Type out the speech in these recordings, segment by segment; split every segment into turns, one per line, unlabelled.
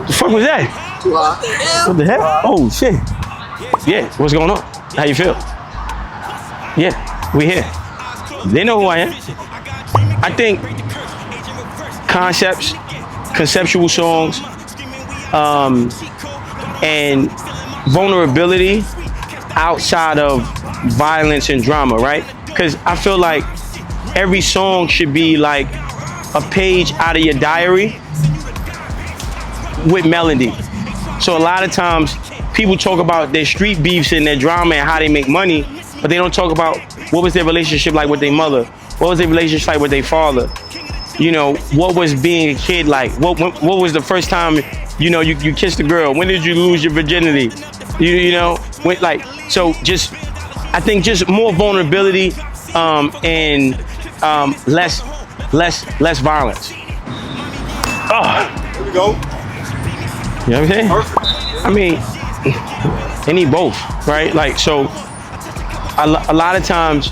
The fuck was that? What the hell? Oh shit. Yeah, what's going on? How you feel? Yeah, we here. They know who I am. I think conceptual songs, and vulnerability outside of violence and drama, right? Because I feel like every song should be like a page out of your diary with melody. So a lot of times people talk about their street beefs and their drama and how they make money, but they don't talk about what was their relationship like with their mother, what was their relationship like with their father, you know, what was being a kid like, what was the first time, you know, you kissed a girl, when did you lose your virginity, you know, when, like, so just, I think just more vulnerability, and less violence.
There we go.
You know what I'm saying?
Perfect.
I mean, they need both, right? Like, so a lot of times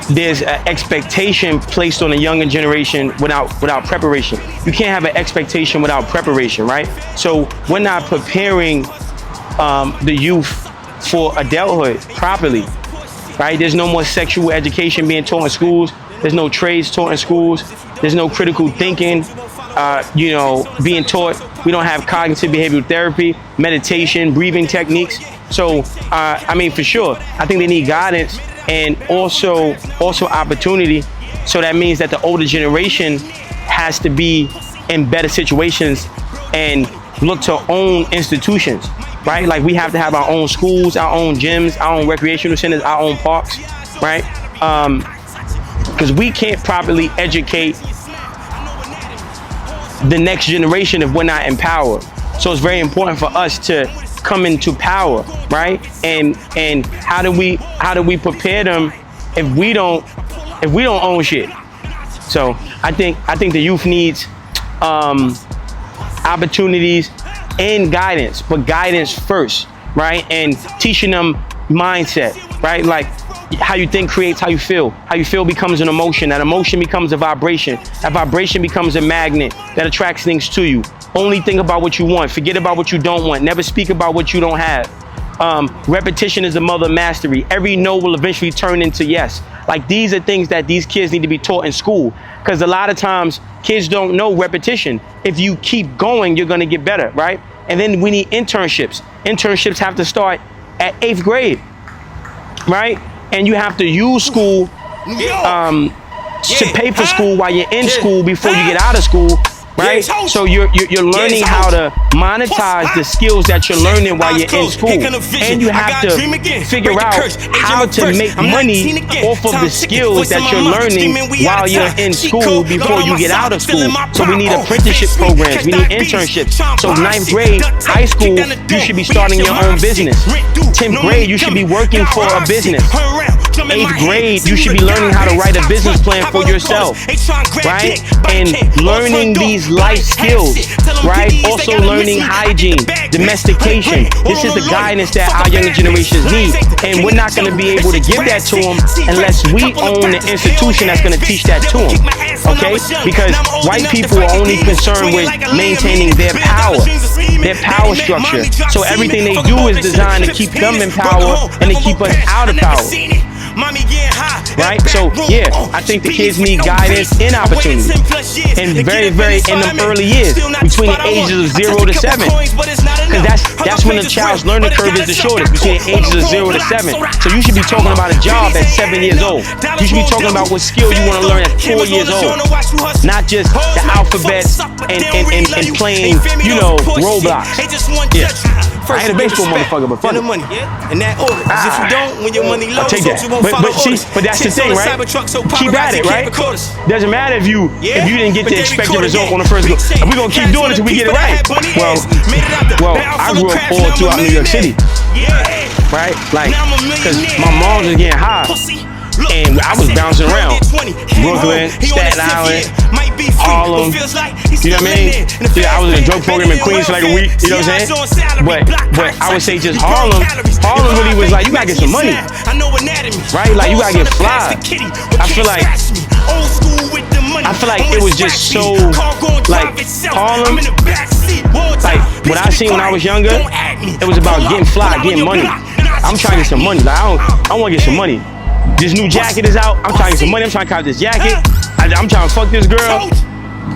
there's an expectation placed on a younger generation without preparation. You can't have an expectation without preparation, right? So we're not preparing the youth for adulthood properly, right? There's no more sexual education being taught in schools. There's no trades taught in schools. There's no critical thinking, you know, being taught. We don't have cognitive behavioral therapy, meditation, breathing techniques. So, I mean, for sure, I think they need guidance and also opportunity. So that means that the older generation has to be in better situations and look to own institutions, right? Like we have to have our own schools, our own gyms, our own recreational centers, our own parks, right? Because we can't properly educate the next generation if we're not empowered. So it's very important for us to come into power, right? And how do we prepare them if we don't own shit? So I think the youth needs opportunities and guidance, but guidance first, right? And teaching them mindset, right? Like how you think creates how you feel. How you feel becomes an emotion. That emotion becomes a vibration. That vibration becomes a magnet that attracts things to you. Only think about what you want. Forget about what you don't want. Never speak about what you don't have. Repetition is the mother of mastery. Every no will eventually turn into yes. Like these are things that these kids need to be taught in school, because a lot of times kids don't know repetition. If you keep going, you're gonna get better, right? And then we need internships. Internships have to start at 8th grade, right? And you have to use school to pay for school while you're in school before you get out of school, right? So you're learning how to monetize the skills that you're learning while you're in school. And you have to figure out how to make money off of the skills that you're learning while you're in school before you get out of school. So we need apprenticeship programs, we need internships. So 9th grade, high school, you should be starting your own business. 10th grade, you should be working for a business. 8th grade, you should be learning how to write a business plan for yourself, right? And learning these life skills, right? Also learning hygiene, domestication. This is the guidance that our younger generations need. And we're not going to be able to give that to them unless we own the institution that's going to teach that to them, okay? Because white people are only concerned with maintaining their power structure. So everything they do is designed to keep them in power and to keep us out of power. Right? So yeah, I think the kids need guidance and opportunity. And very, very in the early years, between the ages of 0 to 7. Because that's when the child's learning curve is the shortest, between the ages of 0 to 7. So you should be talking about a job at 7 years old. You should be talking about what skill you want to learn at 4 years old. Not just the alphabet and playing, you know, Roblox. Yeah. I ain't a baseball motherfucker, but fuck it.
And that order, if you don't, when your money low,
I'll take that. But that's the thing, right? Keep at it, right? Doesn't matter if you didn't get the expected result on the first go. We're gonna keep doing it till we get it right. Well, I grew up all throughout New York City, right? Like, cause my mom was getting high. And I was bouncing around Brooklyn, Staten Island, Harlem, you know what I mean? Yeah, I was in a drug program in Queens for like a week, you know what I'm saying? But I would say just Harlem really was like, you gotta get some money, right? Like you gotta get fly. I feel feel like it was just so, like, Harlem, like, what I seen when I was younger, it was about getting fly, getting money. I'm trying to get some money. Like, I want to get some money. This new jacket is out. I'm trying to get some money. I'm trying to cop this jacket. I'm trying to fuck this girl,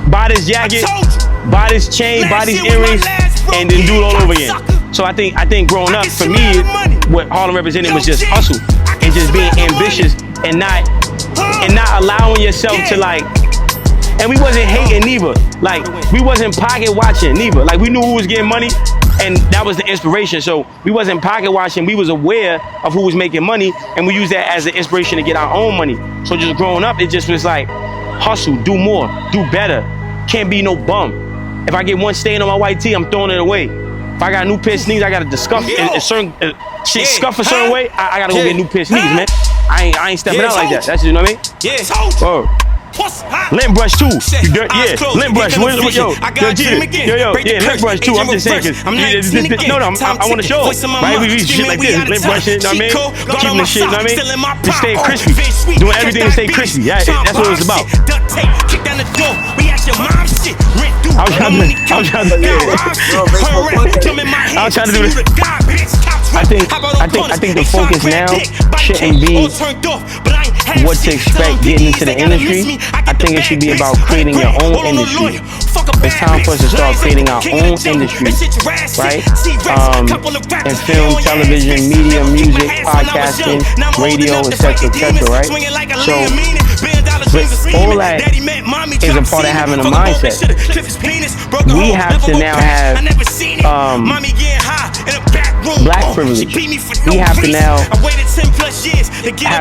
buy this jacket, buy this chain, buy these earrings, and then do it all over again. So I think growing up, for me, what Harlem represented was just hustle and just being ambitious and not allowing yourself to, like, and we wasn't hating neither. Like, we wasn't pocket watching neither. Like, we knew who was getting money, and that was the inspiration. So we wasn't pocket watching. We was aware of who was making money, and we used that as an inspiration to get our own money. So just growing up, it just was like, hustle, do more, do better. Can't be no bum. If I get one stain on my white tee, I'm throwing it away. If I got a new pair of sneakers, I got to scuff a certain shit scuff a certain way. I gotta go get a new pair of sneakers, man. I ain't stepping out like that. That's, you know what I mean?
Yeah.
Oh. Lint brush too. Yeah, lint brush. Yo, lint brush too. I'm just saying, cause I want to show, right? We use shit like this, lint brush, you know what I mean? Keeping the shit, you know what I mean? Just staying crispy, doing everything to stay crispy. Yeah, that's what it was about. I was trying to do this. I think the focus now shouldn't be what to expect getting into the industry. I think it should be about creating your own industry. It's time for us to start creating our own industry, right? In film, television, media, music, podcasting, radio, etc., right? So, but all that is a part of having a mindset. We have to now have black privilege. We have to now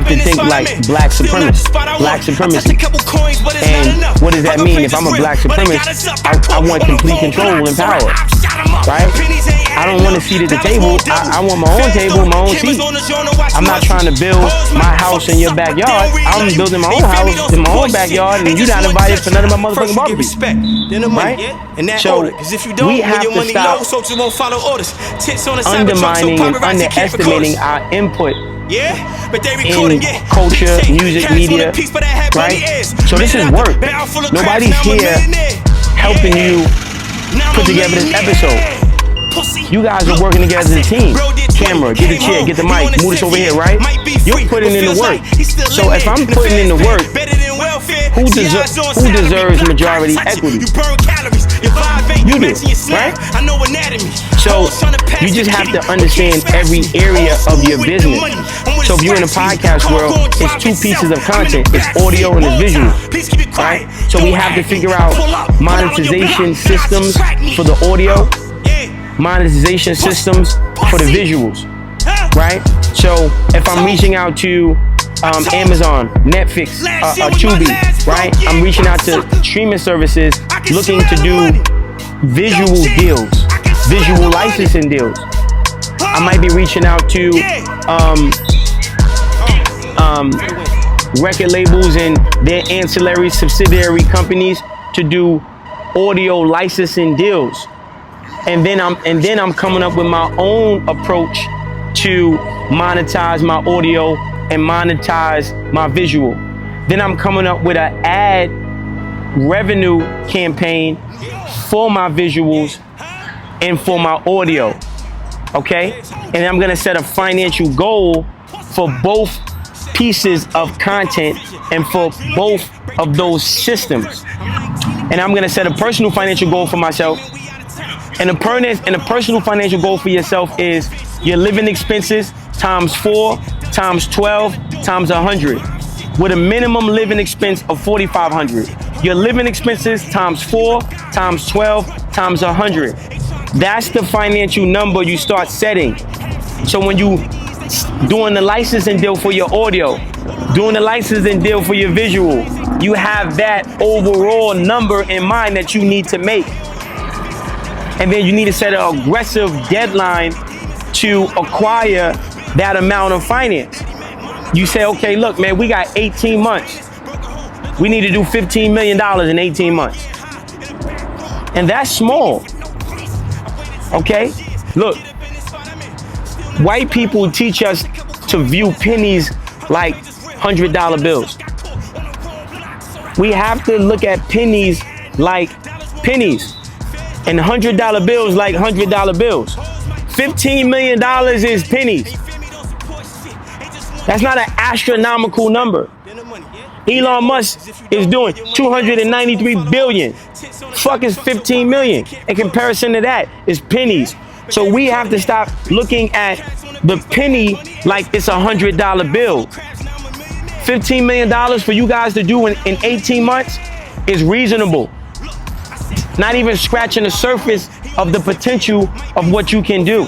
think like black supremacy. Black supremacy. And what does that mean? If I'm a black supremacist, I want complete control and power, right? I don't want a seat at the table. I want my own table, my own seat. I'm not trying to build my house in your backyard. I'm building my own house in my own backyard, and you're not invited for none of my motherfucking barbecue, right? So we have to stop undermining and underestimating our input in culture, music, media, right? So this is work. Nobody's here helping you put together this episode. You guys are working together as a team. Camera, get the chair, get the mic, move this over here, right? You're putting in the work. So if I'm putting in the work, who deserves majority equity? You do, right? So you just have to understand every area of your business. So if you're in the podcast world, it's two pieces of content. It's audio and it's visual, right? So we have to figure out monetization systems for the audio, monetization systems for the visuals, right? So if I'm reaching out to Amazon, Netflix, Tubi, right? I'm reaching out to streaming services looking to do visual deals, visual licensing deals. I might be reaching out to record labels and their ancillary subsidiary companies to do audio licensing deals. And then I'm coming up with my own approach to monetize my audio and monetize my visual. Then I'm coming up with an ad revenue campaign for my visuals and for my audio, okay? And I'm gonna set a financial goal for both pieces of content and for both of those systems. And I'm gonna set a personal financial goal for myself. And a personal financial goal for yourself is your living expenses times 4, times 12, times 100, with a minimum living expense of $4,500. Your living expenses times 4, times 12, times 100. That's the financial number you start setting. So when you doing the licensing deal for your audio, doing the licensing deal for your visual, you have that overall number in mind that you need to make. And then you need to set an aggressive deadline to acquire that amount of finance. You say, okay, look, man, we got 18 months. We need to do $15 million in 18 months. And that's small. Okay? Look, white people teach us to view pennies like $100 bills. We have to look at pennies like pennies and $100 bills like $100 bills. $15 million is pennies. That's not an astronomical number. Elon Musk is doing 293 billion. Fuck is 15 million. In comparison to that, it's pennies. So we have to stop looking at the penny like it's $100 bill. $15 million for you guys to do in 18 months is reasonable. Not even scratching the surface of the potential of what you can do.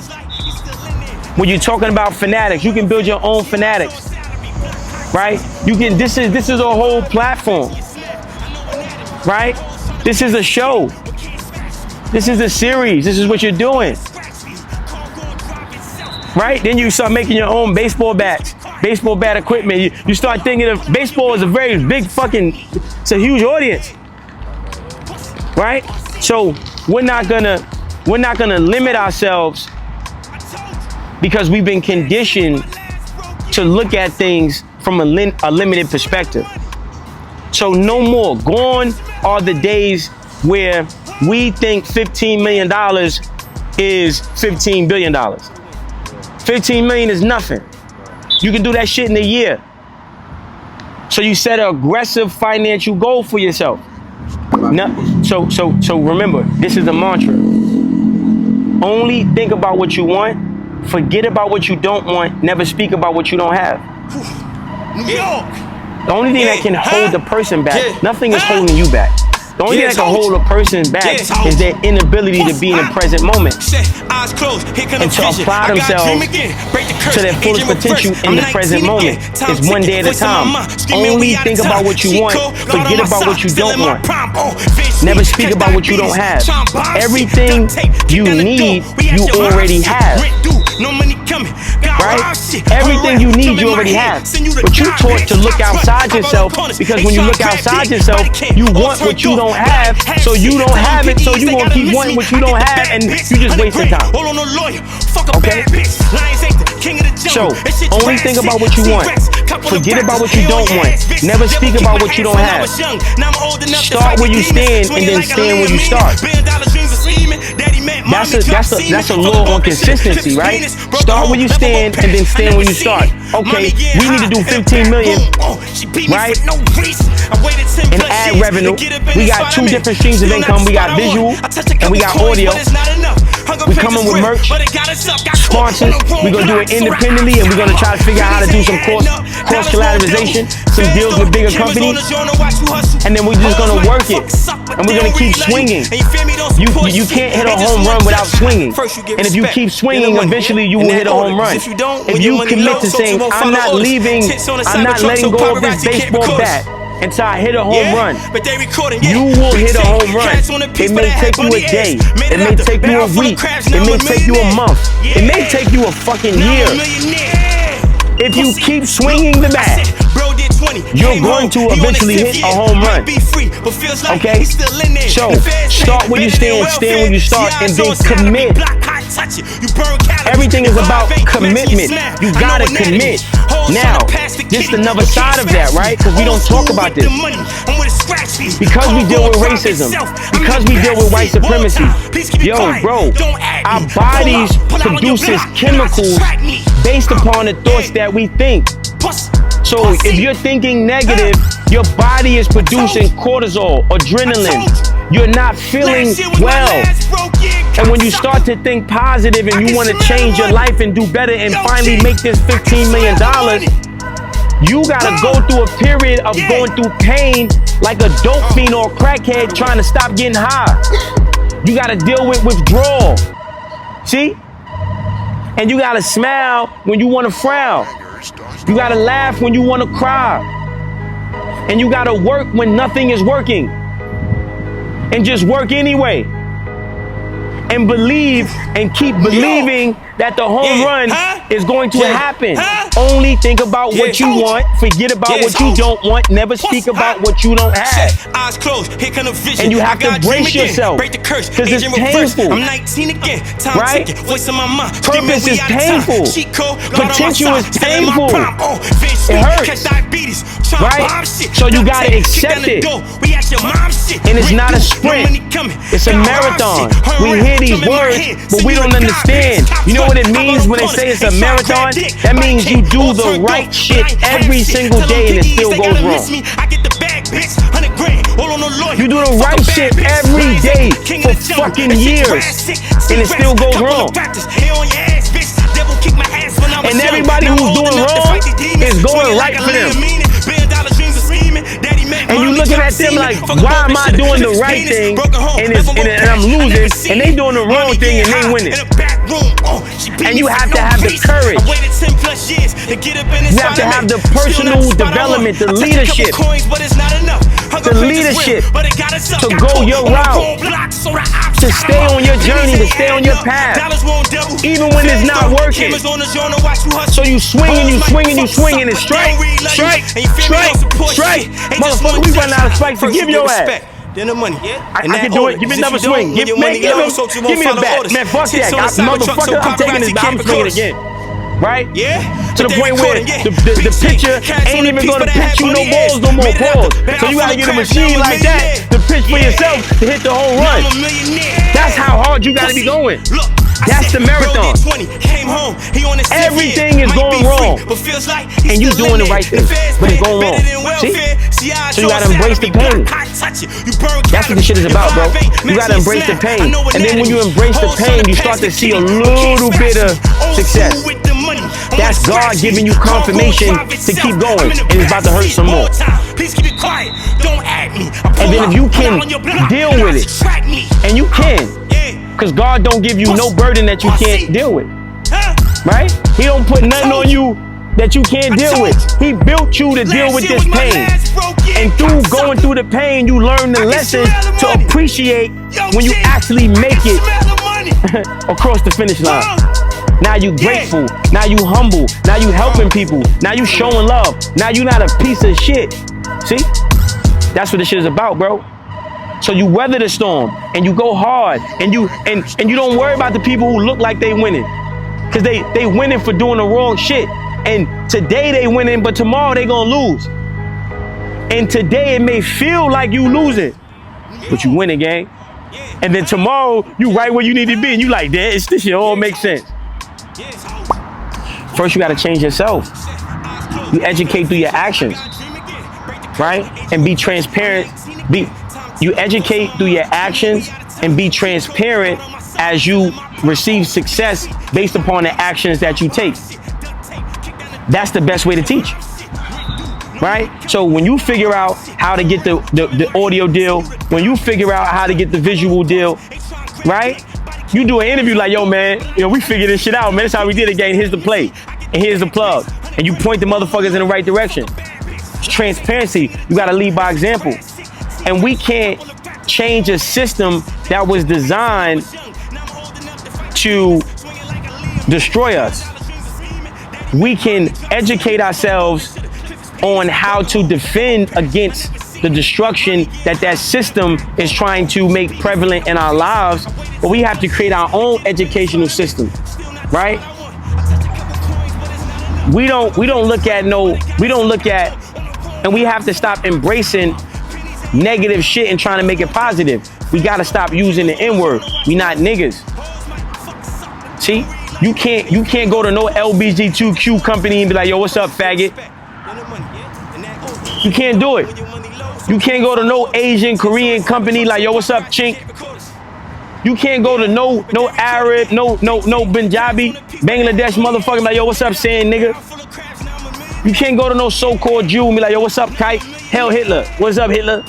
When you're talking about fanatics, you can build your own fanatics, right? You can. This is a whole platform, right? This is a show. This is a series. This is what you're doing, right? Then you start making your own baseball bats, baseball bat equipment. You start thinking of baseball as a very big fucking. It's a huge audience, right? So we're not gonna limit ourselves because we've been conditioned to look at things from a limited perspective. So no more. Gone are the days where we think $15 million is $15 billion. 15 million is nothing. You can do that shit in a year. So you set an aggressive financial goal for yourself. So remember, this is a mantra. Only think about what you want. Forget about what you don't want. Never speak about what you don't have.
New York.
The only thing that can hold the person back, nothing is holding you back. The only thing that can hold a person back is their inability to be in the present moment and to apply themselves to their fullest potential in the present moment. It's one day at a time. Only think about what you want. Forget about what you don't want. Never speak about what you don't have. Everything you need, you already have. Right? Everything you need, you already have. But you taught to look outside yourself, because when you look outside yourself, you want what you don't have, so you don't have it, so you gonna keep wanting what you don't have, and you just wasting time. Okay? So, only think about what you want. Forget about what you don't want. Never speak about what you don't have. Start where you stand, and then stand where you start. That's a law on consistency, right? Start where you stand and then stand where you start. Okay, we need to do 15 million, right? And add revenue. We got two different streams of income. We got visual and we got audio. We coming with merch, sponsors. We're gonna do it independently, and we're gonna try to figure out how to do some cross collaboration, some deals with bigger companies, and then we're just gonna work it, and we're gonna keep swinging. You can't hit a home run without swinging, and if you keep swinging, eventually you will hit a home run. If you commit to saying, I'm not letting go of this baseball bat until I hit a home run, you will hit a home run. It may take you a day. It may take you a week. It may take you a month. It may take you a fucking year. If you keep swinging the bat, you're going to eventually hit a home run. Okay? So, start where you stand where you start, and then commit. Everything is about commitment. You gotta commit. Now, this is another side of that, right? Because we don't talk about this. Because we deal with racism, because we deal with white supremacy. Yo, bro, our bodies produces chemicals based upon the thoughts that we think. So if you're thinking negative, your body is producing cortisol, adrenaline. You're not feeling well. And when you start to think positive and you want to change your life and do better and finally make this $15 million, you gotta go through a period of going through pain like a dope fiend or a crackhead trying to stop getting high. You gotta deal with withdrawal. See? And you gotta smile when you wanna frown. You gotta laugh when you wanna cry. And you gotta work when nothing is working. And just work anyway. and believe and keep believing that the home run is going to happen. Only think about what you want. Forget about what you don't want. Never speak about what you don't have.
Eyes closed, here come the vision.
And you have to brace yourself.
Break the curse,
because it's painful.
I'm 19 again. Time
right?
ticking, voice in my mind.
Purpose is painful. Potential is painful. It hurts. Right? So you gotta accept it. And it's not a sprint. It's a marathon. We hear these words, but we don't understand. You know what it means when they say it's a marathon? That means you do the right shit every single day and it still goes wrong. You do the right shit every day for fucking years and it still goes wrong. And everybody who's doing wrong is going right for them. And you looking at them like, why am I doing the right thing and I'm losing, and they doing the wrong thing and they winning? And you have to have the courage. You have to have the personal development, the leadership to go your route, to stay on your journey, to stay on your path, even when it's not working. So you swing and you swing and you swing and it's strike. Motherfucker, we run out of strikes to give your ass.
Then the money,
I can do it. Give me another swing. Give me the bat. Man, fuck that. Motherfucker, I'm taking this. I'm swinging again. Right?
Yeah.
To the point where the pitcher ain't even gonna pitch you no balls no more. Pause. So you gotta get a machine like that to pitch for yourself to hit the home run. That's how hard you gotta be going. That's the marathon. Everything is going wrong, and you doing the right thing, but it's going wrong. See? So you gotta embrace the pain. That's what this shit is about, bro. You gotta embrace the pain, and then when you embrace the pain, you start to see a little bit of success. That's God giving you confirmation to keep going, and it's about to hurt some more. And then if you can deal with it, and you can, because God don't give you no burden that you can't deal with, right? He don't put nothing on you that you can't deal with. He built you to deal with this pain. And through going through the pain, you learn the lesson to appreciate when you actually make it across the finish line. Now you grateful, now you humble, now you helping people, now you showing love, now you not a piece of shit. See? That's what this shit is about, bro. So you weather the storm and you go hard and you don't worry about the people who look like they winning. Cause they winning for doing the wrong shit. And today they winning, but tomorrow they gonna lose. And today it may feel like you losing, but you winning, gang. And then tomorrow you right where you need to be and you like, this shit all makes sense. First you gotta change yourself. You educate through your actions, right? And be transparent. You educate through your actions and be transparent as you receive success based upon the actions that you take. That's the best way to teach, right? So when you figure out how to get the audio deal, when you figure out how to get the visual deal, right? You do an interview like, yo, man, we figured this shit out, man. That's how we did it, gang. Here's the play, and here's the plug. And you point the motherfuckers in the right direction. It's transparency. You gotta lead by example. And we can't change a system that was designed to destroy us. We can educate ourselves on how to defend against the destruction that system is trying to make prevalent in our lives, but we have to create our own educational system, right? We don't look at, and we have to stop embracing negative shit and trying to make it positive. We gotta stop using the N-word. We not niggas. See, you can't go to no LBGTQ company and be like, yo, what's up, faggot? You can't do it. You can't go to no Asian, Korean company like, yo, what's up, chink? You can't go to no Arab, no Punjabi, Bangladesh motherfucker like, yo, what's up, saying nigga? You can't go to no so-called Jew and be like, yo, what's up, kite? Hell Hitler. What's up, Hitler?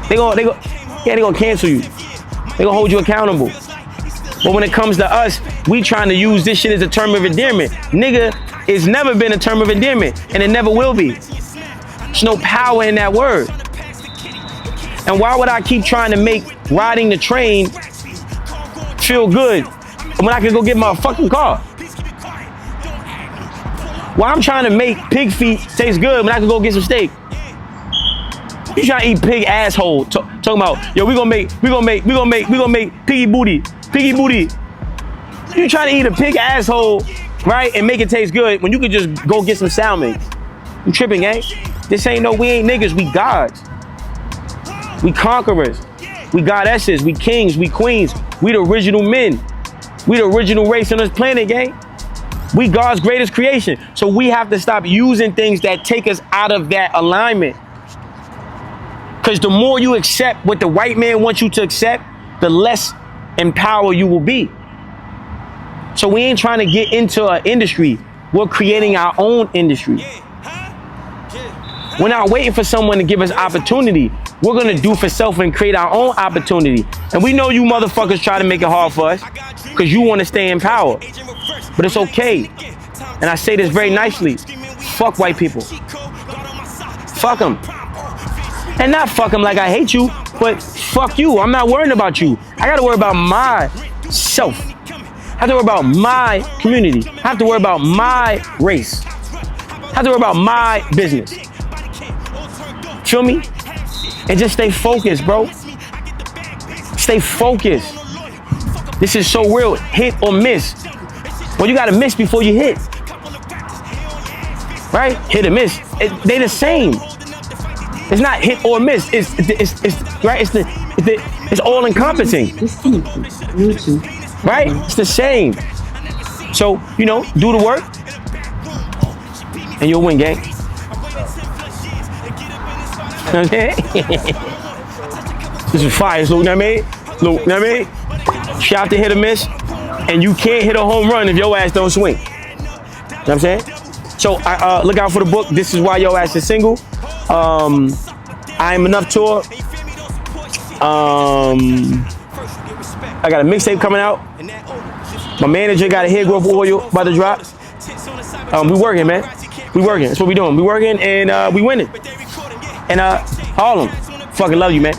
They gonna cancel you. They gonna hold you accountable. But when it comes to us, we trying to use this shit as a term of endearment. Nigga, it's never been a term of endearment, and it never will be. There's no power in that word. And why would I keep trying to make riding the train feel good when I can go get my fucking car? Why I'm trying to make pig feet taste good when I can go get some steak? You trying to eat pig asshole? Talking about, yo, we gonna make piggy booty. You trying to eat a pig asshole, right, and make it taste good when you could just go get some salmon? You tripping, gang? This ain't no, we ain't niggas, we gods. We conquerors. We goddesses, we kings, we queens. We the original men. We the original race on this planet, gang. We God's greatest creation. So we have to stop using things that take us out of that alignment. Because the more you accept what the white man wants you to accept, the less empowered you will be. So we ain't trying to get into an industry. We're creating our own industry. We're not waiting for someone to give us opportunity. We're gonna do for self and create our own opportunity. And we know you motherfuckers try to make it hard for us because you want to stay in power. But it's okay. And I say this very nicely. Fuck white people. Fuck them. And not fuck them like I hate you, but fuck you. I'm not worrying about you. I gotta worry about myself. I have to worry about my community. I have to worry about my race. I have to worry about my business. Feel me? And just stay focused, bro. Stay focused. This is so real. Hit or miss. Well, you gotta miss before you hit. Right? Hit or miss. They the same. It's not hit or miss. It's right. It's all encompassing. Right? It's the same. So, you know, do the work and you'll win, gang. You know what I'm saying? This is fire, so you know what I mean? You know what I mean? Shout to hit or miss, and you can't hit a home run if your ass don't swing. You know what I'm saying? So look out for the book. This is why your ass is single. I Am Enough tour. I got a mixtape coming out. My manager got a hair growth oil about to drop. We working, man. We working. That's what we doing. We working and we winning. And Harlem, fucking love you, man.